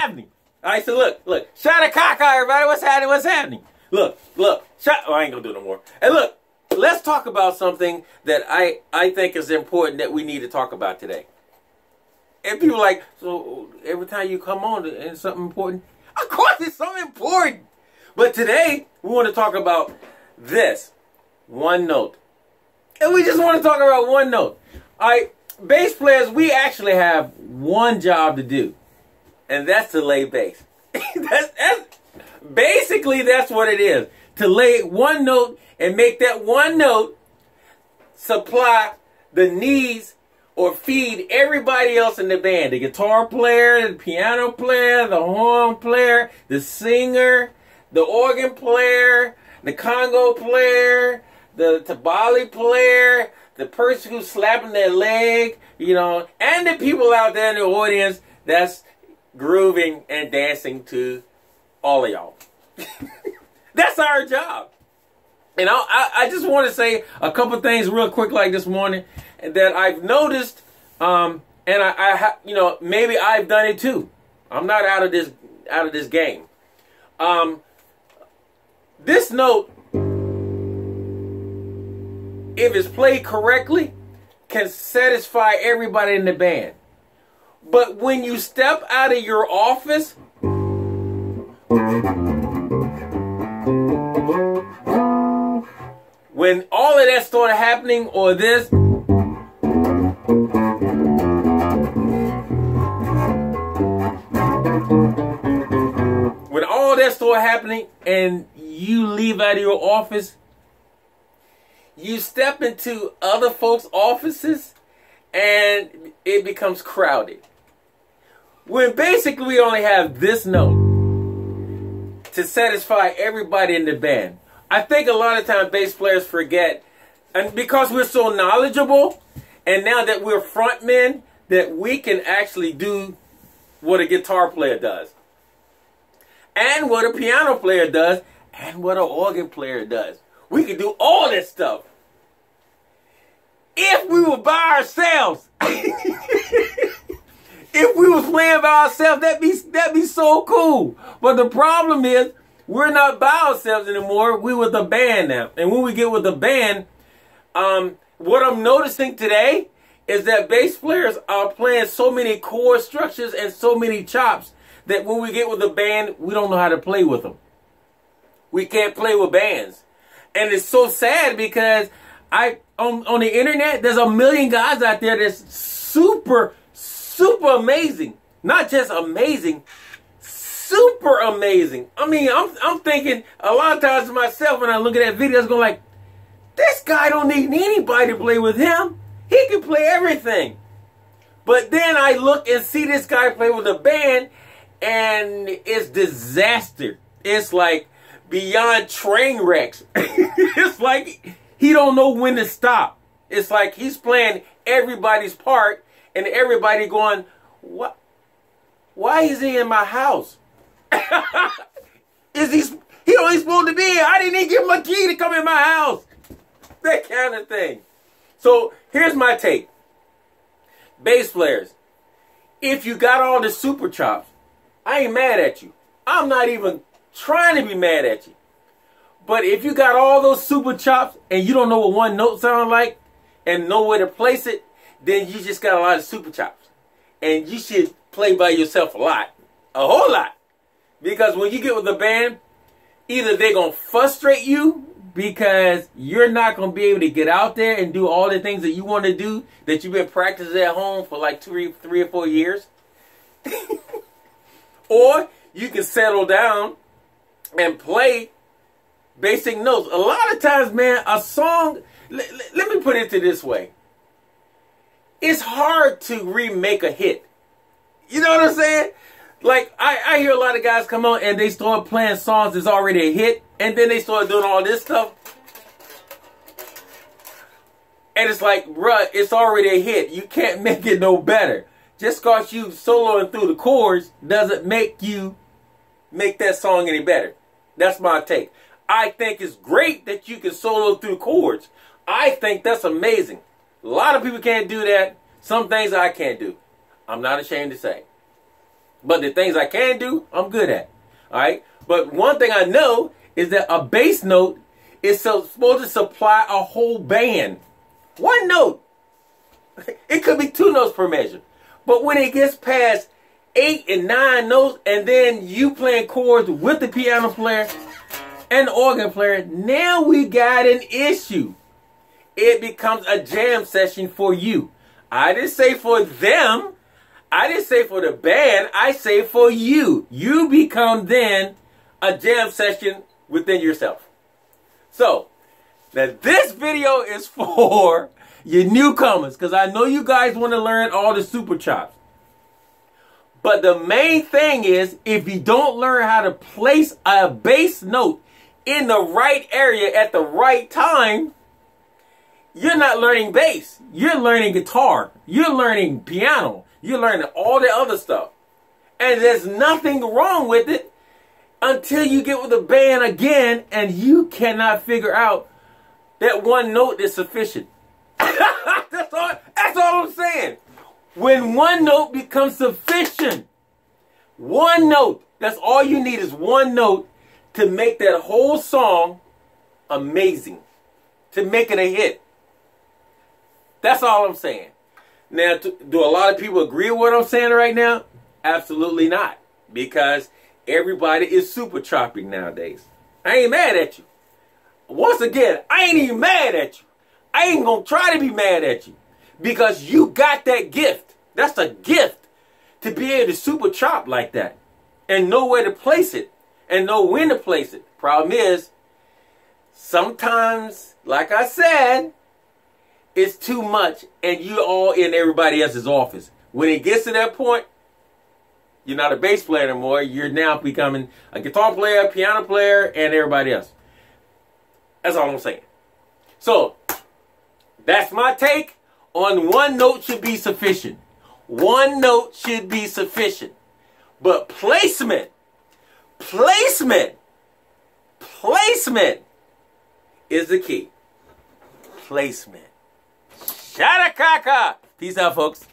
happening? All right, so look. Shot a cock, everybody. What's happening? What's happening? Look. Shot. Oh, I ain't gonna do no more. And look, let's talk about something that I think is important that we need to talk about today. And people are like, so every time you come on, it's something important. Of course, it's something important. But today we want to talk about this one note, and we just want to talk about one note. All right, bass players, we actually have one job to do, and that's to lay bass. Basically, that's what it is. To lay one note and make that one note supply the needs or feed everybody else in the band. The guitar player, the piano player, the horn player, the singer, the organ player, the congo player, the tabali player, the person who's slapping their leg, you know, and the people out there in the audience that's grooving and dancing to all of y'all. That's our job. And I just want to say a couple things real quick like this morning that I've noticed, and you know, maybe I've done it too. I'm not out of this game. This note, if it's played correctly, can satisfy everybody in the band. But when you step out of your office, when all of that started happening, or this, when all that started happening and you leave out of your office, you step into other folks' offices and it becomes crowded. When basically we only have this note to satisfy everybody in the band. I think a lot of times bass players forget, and because we're so knowledgeable, and now that we're frontmen, that we can actually do what a guitar player does, and what a piano player does, and what an organ player does. We can do all this stuff. If we were by ourselves, if we was playing by ourselves, that'd be so cool. But the problem is, we're not by ourselves anymore. We're with a band now. And when we get with a band, what I'm noticing today is that bass players are playing so many chord structures and so many chops that when we get with a band, we don't know how to play with them. We can't play with bands. And it's so sad because on the internet, there's a million guys out there that's super amazing. Not just amazing, super amazing. I mean, I'm thinking a lot of times to myself when I look at that video, I'm going like, this guy don't need anybody to play with him. He can play everything. But then I look and see this guy play with a band, and it's disaster. It's like beyond train wrecks. It's like he don't know when to stop. It's like he's playing everybody's part, and everybody going, what? Why is he in my house? He only supposed to be here. I didn't even give him a key to come in my house. That kind of thing. So here's my take. Bass players, if you got all the super chops, I ain't mad at you. I'm not even trying to be mad at you. But if you got all those super chops and you don't know what one note sounds like and know where to place it, then you just got a lot of super chops. And you should play by yourself a lot. A whole lot. Because when you get with a band, either they're going to frustrate you because you're not going to be able to get out there and do all the things that you want to do that you've been practicing at home for like three or 4 years. Or you can settle down and play basic notes. A lot of times, man, a song, let me put it this way. It's hard to remake a hit. You know what I'm saying? Like, I hear a lot of guys come on and they start playing songs that's already a hit, and then they start doing all this stuff. And it's like, bruh, it's already a hit. You can't make it no better. Just because you soloing through the chords doesn't make you make that song any better. That's my take. I think it's great that you can solo through chords. I think that's amazing. A lot of people can't do that. Some things I can't do. I'm not ashamed to say. But the things I can do, I'm good at. All right. But one thing I know is that a bass note is supposed to supply a whole band. One note. It could be 2 notes per measure. But when it gets past 8 and 9 notes, and then you playing chords with the piano player and the organ player, now we got an issue. It becomes a jam session for you. I didn't say for them. I didn't say for the band. I say for you. You become then a jam session within yourself. So, now this video is for your newcomers, because I know you guys want to learn all the super chops. But the main thing is, if you don't learn how to place a bass note in the right area at the right time, you're not learning bass. You're learning guitar. You're learning piano. You're learning all the other stuff. And there's nothing wrong with it until you get with the band again and you cannot figure out that one note is sufficient. That's all I'm saying. When one note becomes sufficient, one note, that's all you need is one note to make that whole song amazing, to make it a hit. That's all I'm saying. Now, do a lot of people agree with what I'm saying right now? Absolutely not. Because everybody is super chopping nowadays. I ain't mad at you. Once again, I ain't even mad at you. I ain't going to try to be mad at you. Because you got that gift. That's a gift. To be able to super chop like that. And know where to place it. And know when to place it. Problem is, sometimes, like I said, it's too much and you're all in everybody else's office. When it gets to that point, you're not a bass player anymore. You're now becoming a guitar player, piano player, and everybody else. That's all I'm saying. So, that's my take on one note should be sufficient. One note should be sufficient. But placement is the key. Placement. Shadakaka. Peace out, folks.